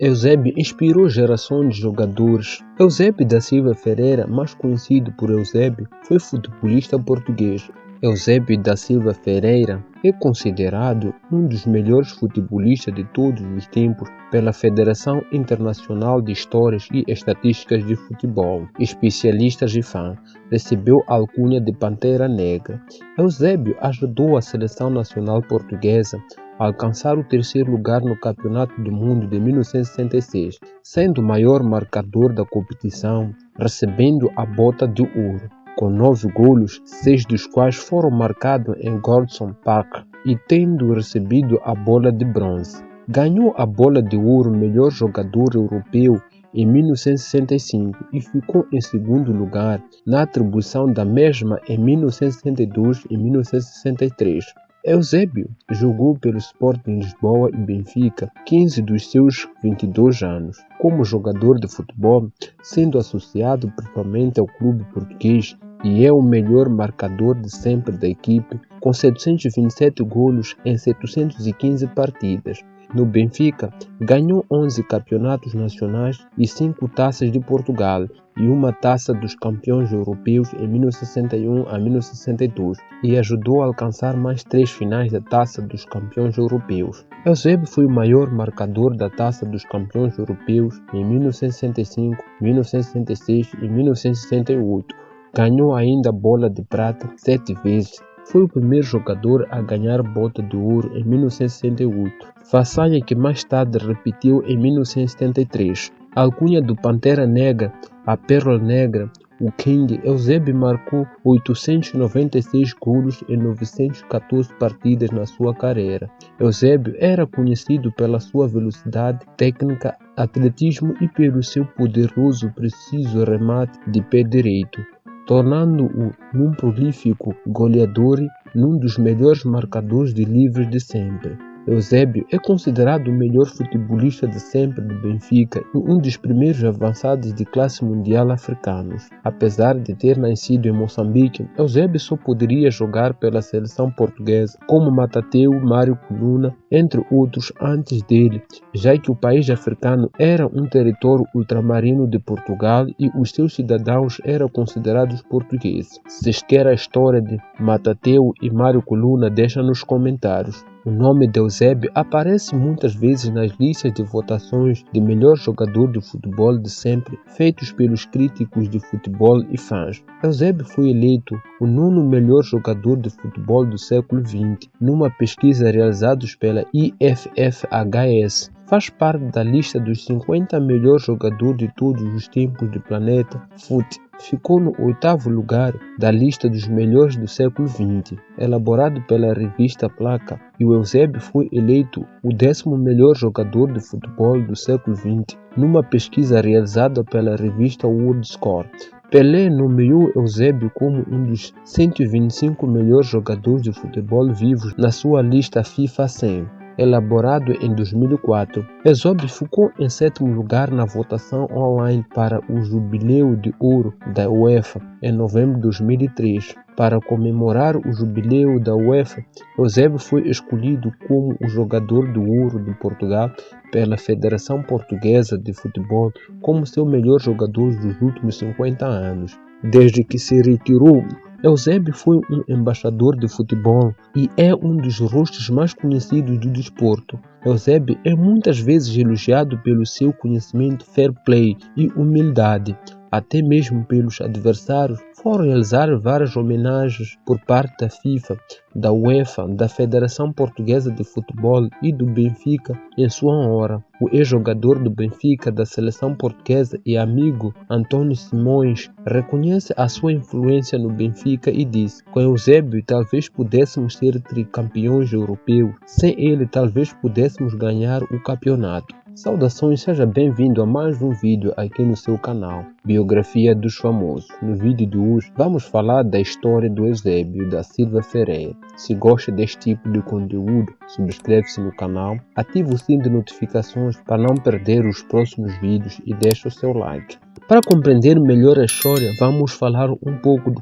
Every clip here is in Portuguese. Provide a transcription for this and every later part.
Eusébio inspirou gerações de jogadores. Eusébio da Silva Ferreira, mais conhecido por Eusébio, foi futebolista português. Eusébio da Silva Ferreira é considerado um dos melhores futebolistas de todos os tempos pela Federação Internacional de Histórias e Estatísticas de Futebol. Especialistas e fãs. Recebeu a alcunha de Pantera Negra. Eusébio ajudou a seleção nacional portuguesa a alcançar o terceiro lugar no Campeonato do Mundo de 1966, sendo o maior marcador da competição, recebendo a bota de ouro, com 9 golos, 6 dos quais foram marcados em Goodison Park, e tendo recebido a bola de bronze. Ganhou a bola de ouro melhor jogador europeu em 1965 e ficou em segundo lugar na atribuição da mesma em 1962 e 1963. Eusébio jogou pelo Sporting Lisboa e Benfica 15 dos seus 22 anos como jogador de futebol, sendo associado principalmente ao clube português, e é o melhor marcador de sempre da equipe, com 727 golos em 715 partidas. No Benfica, ganhou 11 campeonatos nacionais e 5 taças de Portugal e uma taça dos campeões europeus em 1961 a 1962 e ajudou a alcançar mais 3 finais da taça dos campeões europeus. Eusébio foi o maior marcador da taça dos campeões europeus em 1965, 1966 e 1968. Ganhou ainda a bola de prata 7 vezes. Foi o primeiro jogador a ganhar bota de ouro em 1968, façanha que mais tarde repetiu em 1973. A alcunha do Pantera Negra, a Pérola Negra, o King, Eusébio marcou 896 golos em 914 partidas na sua carreira. Eusébio era conhecido pela sua velocidade, técnica, atletismo e pelo seu poderoso, preciso remate de pé direito, tornando-o num prolífico goleador e num dos melhores marcadores de livres de sempre. Eusébio é considerado o melhor futebolista de sempre do Benfica e um dos primeiros avançados de classe mundial africanos. Apesar de ter nascido em Moçambique, Eusébio só poderia jogar pela seleção portuguesa, como Matateu, Mário Coluna, entre outros antes dele, já que o país africano era um território ultramarino de Portugal e os seus cidadãos eram considerados portugueses. Se quer a história de Matateu e Mário Coluna, deixa nos comentários. O nome de Eusébio aparece muitas vezes nas listas de votações de melhor jogador de futebol de sempre, feitos pelos críticos de futebol e fãs. Eusébio foi eleito o 9º melhor jogador de futebol do século XX, numa pesquisa realizada pela IFFHS. Faz parte da lista dos 50 melhores jogadores de todos os tempos do planeta FUT. Ficou no 8º lugar da lista dos melhores do século XX, elaborado pela revista Placa, e o Eusébio foi eleito o 10º melhor jogador de futebol do século XX, numa pesquisa realizada pela revista World Score. Pelé nomeou Eusébio como um dos 125 melhores jogadores de futebol vivos na sua lista FIFA 100. Elaborado em 2004, Eusébio ficou em 7º lugar na votação online para o Jubileu de Ouro da UEFA em novembro de 2003. Para comemorar o Jubileu da UEFA, Eusébio foi escolhido como o jogador do ouro de Portugal pela Federação Portuguesa de Futebol como seu melhor jogador dos últimos 50 anos. Desde que se retirou, Eusébio foi um embaixador de futebol e é um dos rostos mais conhecidos do desporto. Eusébio é muitas vezes elogiado pelo seu conhecimento, fair play e humildade. Até mesmo pelos adversários, foram realizadas várias homenagens por parte da FIFA, da UEFA, da Federação Portuguesa de Futebol e do Benfica em sua honra. O ex-jogador do Benfica, da seleção portuguesa e amigo António Simões reconhece a sua influência no Benfica e diz: com Eusébio talvez pudéssemos ser tricampeões europeus, sem ele talvez pudéssemos ganhar o campeonato. Saudações, seja bem-vindo a mais um vídeo aqui no seu canal, Biografia dos Famosos. No vídeo de hoje vamos falar da história do Eusébio da Silva Ferreira. Se gosta deste tipo de conteúdo, subscreve-se no canal, ativa o sino de notificações para não perder os próximos vídeos e deixa o seu like. Para compreender melhor a história, vamos falar um pouco de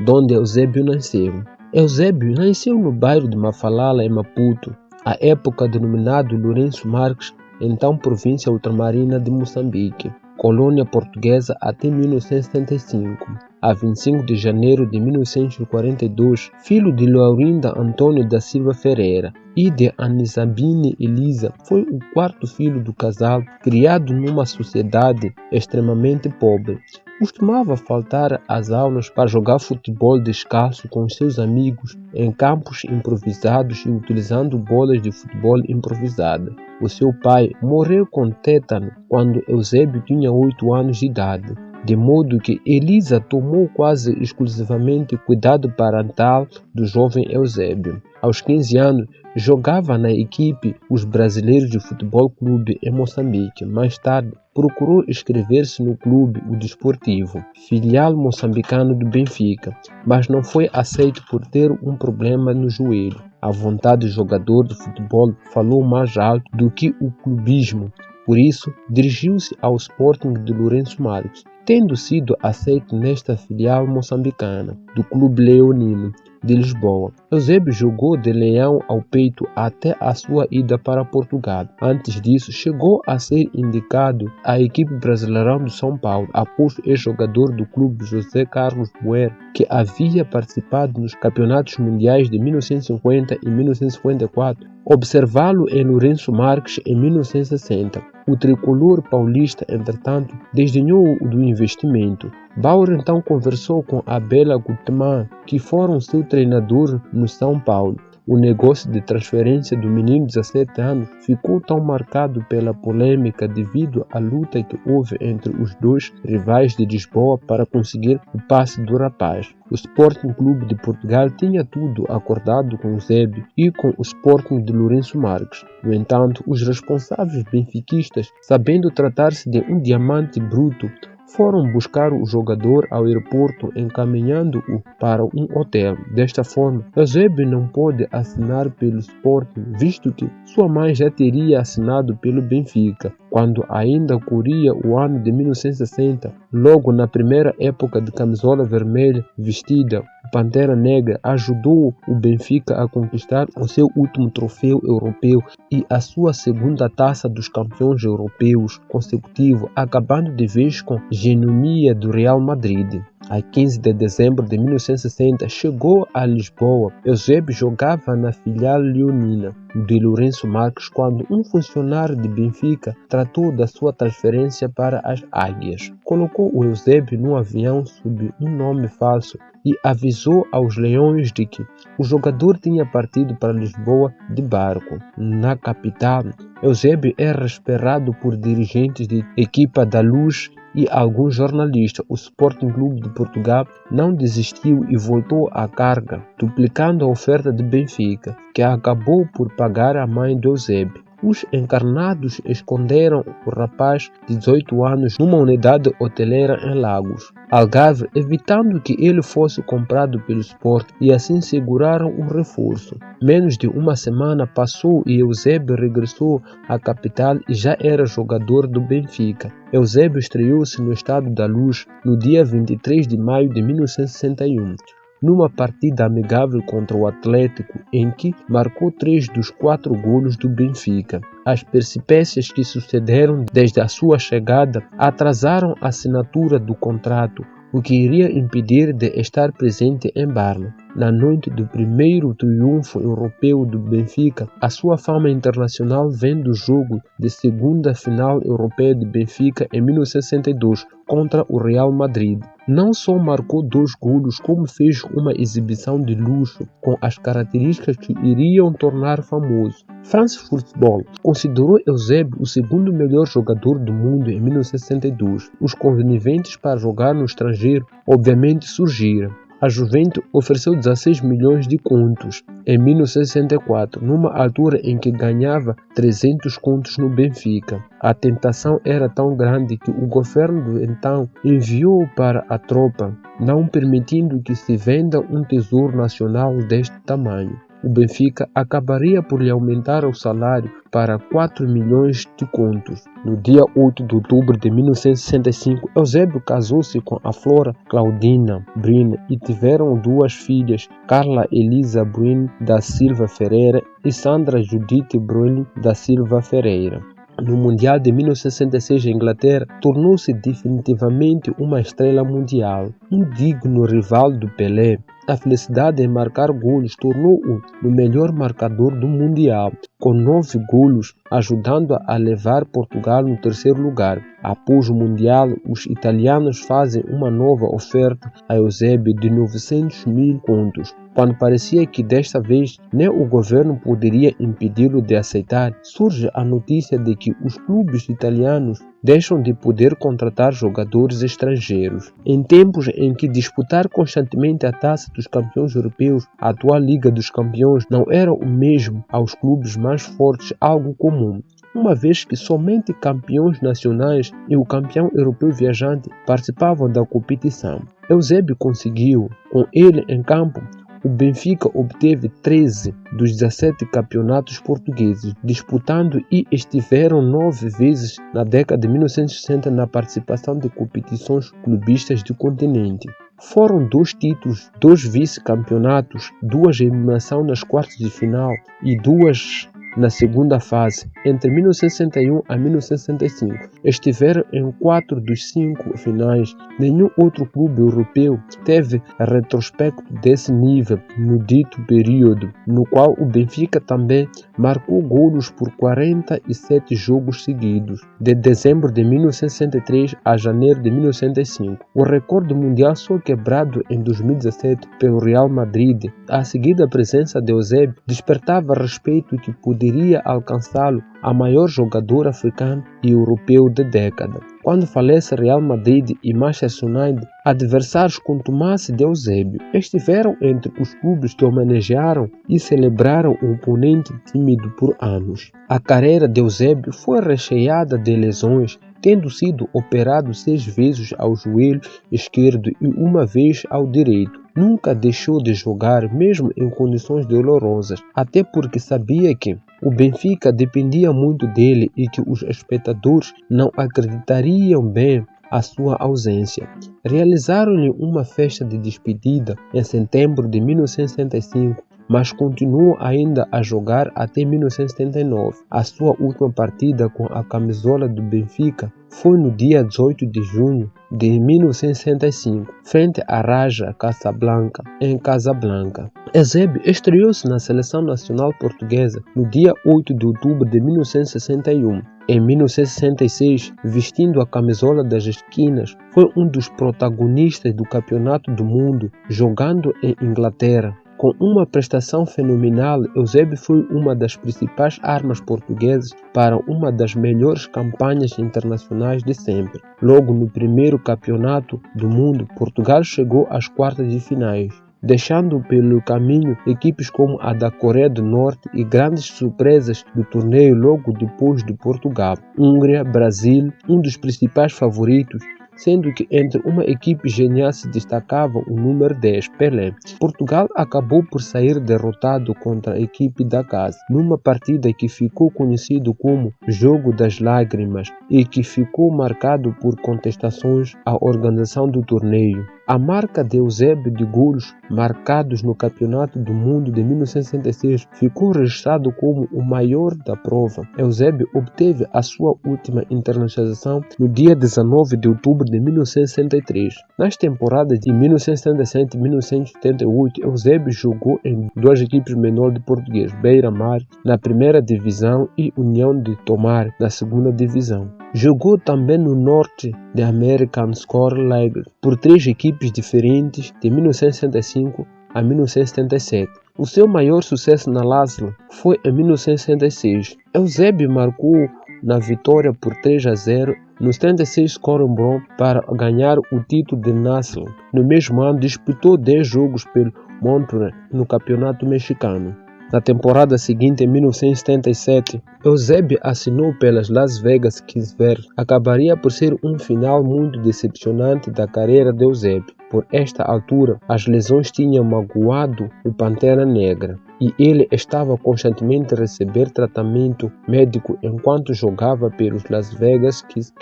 onde Eusébio nasceu. Eusébio nasceu no bairro de Mafalala, em Maputo, à época denominado Lourenço Marques, então província ultramarina de Moçambique, colônia portuguesa até 1975. A 25 de janeiro de 1942, filho de Laurinda Antônio da Silva Ferreira e de Anisabine Elisa, foi o quarto filho do casal, criado numa sociedade extremamente pobre. Costumava faltar às aulas para jogar futebol descalço com seus amigos em campos improvisados e utilizando bolas de futebol improvisadas. O seu pai morreu com tétano quando Eusébio tinha 8 anos de idade, de modo que Elisa tomou quase exclusivamente cuidado parental do jovem Eusébio. Aos 15 anos, jogava na equipe Os Brasileiros de Futebol Clube em Moçambique. Mais tarde, procurou inscrever-se no clube O Desportivo, filial moçambicano do Benfica, mas não foi aceito por ter um problema no joelho. A vontade do jogador de futebol falou mais alto do que o clubismo. Por isso, dirigiu-se ao Sporting de Lourenço Marques, tendo sido aceito nesta filial moçambicana do Clube Leonino de Lisboa. Eusébio jogou de Leão ao Peito até a sua ida para Portugal. Antes disso, chegou a ser indicado à equipe Brasileirão do São Paulo, após ex-jogador do clube José Carlos Buer, que havia participado nos campeonatos mundiais de 1950 e 1954, observá-lo em Lourenço Marques em 1960. O tricolor paulista, entretanto, desdenhou do investimento. Bauer então conversou com Abela Gutmann, que foram seu treinador no São Paulo. O negócio de transferência do menino de 17 anos ficou tão marcado pela polêmica devido à luta que houve entre os dois rivais de Lisboa para conseguir o passe do rapaz. O Sporting Clube de Portugal tinha tudo acordado com o Eusébio e com o Sporting de Lourenço Marques. No entanto, os responsáveis benfiquistas, sabendo tratar-se de um diamante bruto, foram buscar o jogador ao aeroporto, encaminhando-o para um hotel. Desta forma, Eusébio não pôde assinar pelo Sporting, visto que sua mãe já teria assinado pelo Benfica, quando ainda corria o ano de 1960. Logo na primeira época de camisola vermelha vestida, o Pantera Negra ajudou o Benfica a conquistar o seu último troféu europeu e a sua segunda taça dos campeões europeus consecutivo, acabando de vez com a hegemonia do Real Madrid. A 15 de dezembro de 1960, chegou a Lisboa. Eusébio jogava na filial leonina de Lourenço Marques quando um funcionário de Benfica tratou da sua transferência para as Águias. Colocou o Eusébio num avião sob um nome falso e avisou aos Leões de que o jogador tinha partido para Lisboa de barco. Na capital, Eusébio era esperado por dirigentes de equipa da Luz e alguns jornalistas. O Sporting Clube de Portugal não desistiu e voltou à carga, duplicando a oferta de Benfica, que acabou por pagar a mãe de Eusébio. Os encarnados esconderam o rapaz de 18 anos numa unidade hoteleira em Lagos, Algarve, evitando que ele fosse comprado pelo Sport, e assim seguraram o reforço. Menos de uma semana passou e Eusébio regressou à capital e já era jogador do Benfica. Eusébio estreou-se no Estádio da Luz no dia 23 de maio de 1961. Numa partida amigável contra o Atlético, em que marcou 3 dos 4 golos do Benfica. As peripécias que sucederam desde a sua chegada atrasaram a assinatura do contrato, o que iria impedir de estar presente em Berna. Na noite do primeiro triunfo europeu do Benfica, a sua fama internacional vem do jogo de segunda final europeia de Benfica em 1962 contra o Real Madrid. Não só marcou 2 golos, como fez uma exibição de luxo com as características que iriam tornar famoso. France Football considerou Eusébio o segundo melhor jogador do mundo em 1962. Os coniventes para jogar no estrangeiro obviamente surgiram. A Juventus ofereceu 16 milhões de contos em 1964, numa altura em que ganhava 300 contos no Benfica. A tentação era tão grande que o governo do então enviou para a tropa, não permitindo que se venda um tesouro nacional deste tamanho. O Benfica acabaria por lhe aumentar o salário para 4 milhões de contos. No dia 8 de outubro de 1965, Eusébio casou-se com a Flora Claudina Brine e tiveram 2 filhas, Carla Elisa Brine da Silva Ferreira e Sandra Judite Brine da Silva Ferreira. no Mundial de 1966 em Inglaterra, tornou-se definitivamente uma estrela mundial, um digno rival do Pelé. A felicidade em marcar golos tornou-o o melhor marcador do Mundial, com 9 golos, ajudando a levar Portugal no terceiro lugar. Após o Mundial, os italianos fazem uma nova oferta a Eusébio de 900 mil contos. Quando parecia que desta vez nem o governo poderia impedi-lo de aceitar, surge a notícia de que os clubes italianos deixam de poder contratar jogadores estrangeiros. Em tempos em que disputar constantemente a Taça dos Campeões Europeus, a atual Liga dos Campeões, não era o mesmo aos clubes mais fortes algo comum, uma vez que somente campeões nacionais e o campeão europeu viajante participavam da competição. Eusébio conseguiu, com ele em campo, o Benfica obteve 13 dos 17 campeonatos portugueses, disputando e estiveram 9 vezes na década de 1960 na participação de competições clubistas do continente. Foram 2 títulos, 2 vice-campeonatos, 2 eliminações nas quartas de final e 2 na segunda fase. Entre 1961 a 1965, estiveram em 4 dos 5 finais. Nenhum outro clube europeu teve retrospecto desse nível no dito período, no qual o Benfica também marcou golos por 47 jogos seguidos, de dezembro de 1963 a janeiro de 1965. O recorde mundial só quebrado em 2017 pelo Real Madrid. A seguida presença de Eusébio despertava respeito que poderia alcançá-lo a maior jogador africano e europeu da década. Quando falece Real Madrid e Manchester United, adversários contumaces de Eusébio estiveram entre os clubes que homenagearam e celebraram o oponente tímido por anos. A carreira de Eusébio foi recheada de lesões, tendo sido operado 6 vezes ao joelho esquerdo e 1 vez ao direito. Nunca deixou de jogar, mesmo em condições dolorosas, até porque sabia que o Benfica dependia muito dele e que os espectadores não acreditariam bem a sua ausência. Realizaram-lhe uma festa de despedida em setembro de 1965, mas continuou ainda a jogar até 1979. A sua última partida com a camisola do Benfica foi no dia 18 de junho de 1965, frente à Raja Casablanca, em Casablanca. Eusébio estreou-se na seleção nacional portuguesa no dia 8 de outubro de 1961. Em 1966, vestindo a camisola das esquinas, foi um dos protagonistas do Campeonato do Mundo, jogando em Inglaterra. Com uma prestação fenomenal, Eusébio foi uma das principais armas portuguesas para uma das melhores campanhas internacionais de sempre. Logo no primeiro campeonato do mundo, Portugal chegou às quartas de finais, deixando pelo caminho equipes como a da Coreia do Norte e grandes surpresas do torneio logo depois de Portugal. Hungria, Brasil, um dos principais favoritos, sendo que entre uma equipe genial se destacava o número 10, Pelé. Portugal acabou por sair derrotado contra a equipe da casa, numa partida que ficou conhecido como Jogo das Lágrimas e que ficou marcado por contestações à organização do torneio. A marca de Eusébio de golos marcados no Campeonato do Mundo de 1966 ficou registrado como o maior da prova. Eusébio obteve a sua última internacionalização no dia 19 de outubro de 1963. Nas temporadas de 1977 e 1978, Eusébio jogou em 2 equipes menores de Português, Beira-Mar na primeira divisão e União de Tomar na segunda divisão. Jogou também no Norte de American Soccer League por 3 equipes diferentes de 1965 a 1977. O seu maior sucesso na Lazio foi em 1966. Eusébio marcou na vitória por 3-0 nos 36 Scoring Bron para ganhar o título de Nacional. No mesmo ano, disputou 10 jogos pelo Monterrey no Campeonato Mexicano. Na temporada seguinte, em 1977, Eusébio assinou pelas Las Vegas Kings. Acabaria por ser um final muito decepcionante da carreira de Eusébio. Por esta altura, as lesões tinham magoado o Pantera Negra e ele estava constantemente a receber tratamento médico enquanto jogava pelos Las Vegas Kings.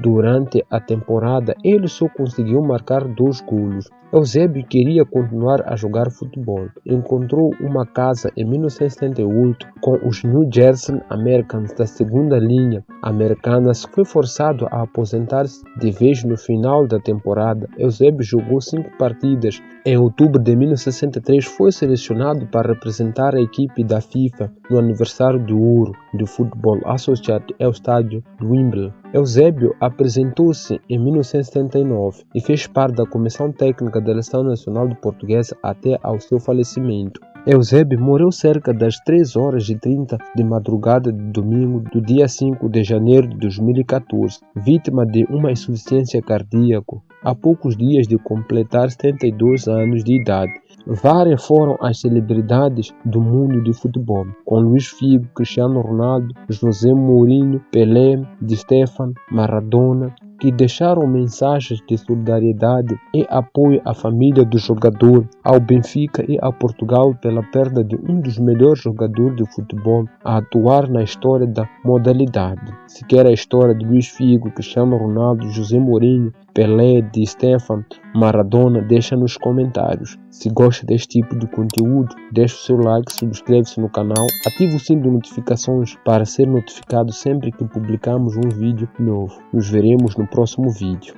Durante a temporada, ele só conseguiu marcar 2 golos. Eusébio queria continuar a jogar futebol. Encontrou uma casa em 1978 com os New Jersey Americans da segunda linha americana. Foi forçado a aposentar-se de vez no final da temporada. Eusébio jogou 5 partidas. Em outubro de 1963 foi selecionado para representar a equipe da FIFA no aniversário de ouro do futebol associado ao estádio de Wembley. Eusébio apresentou-se em 1979 e fez parte da comissão técnica da Seleção Nacional de Portuguesa até ao seu falecimento. Eusébio morreu cerca das 3h30 de madrugada de domingo do dia 5 de janeiro de 2014, vítima de uma insuficiência cardíaca, há poucos dias de completar 72 anos de idade. Várias foram as celebridades do mundo do futebol, com Luís Figo, Cristiano Ronaldo, José Mourinho, Pelé, Di Stéfano, Maradona, que deixaram mensagens de solidariedade e apoio à família do jogador, ao Benfica e a Portugal pela perda de um dos melhores jogadores de futebol a atuar na história da modalidade. Se quer a história de Luís Figo, Cristiano Ronaldo, José Mourinho, Pelé, Di Stéfano, Maradona, deixa nos comentários. Se gosta deste tipo de conteúdo, deixa o seu like, subscreve-se no canal, ative o sino de notificações para ser notificado sempre que publicarmos um vídeo novo. Nos veremos no próximo vídeo.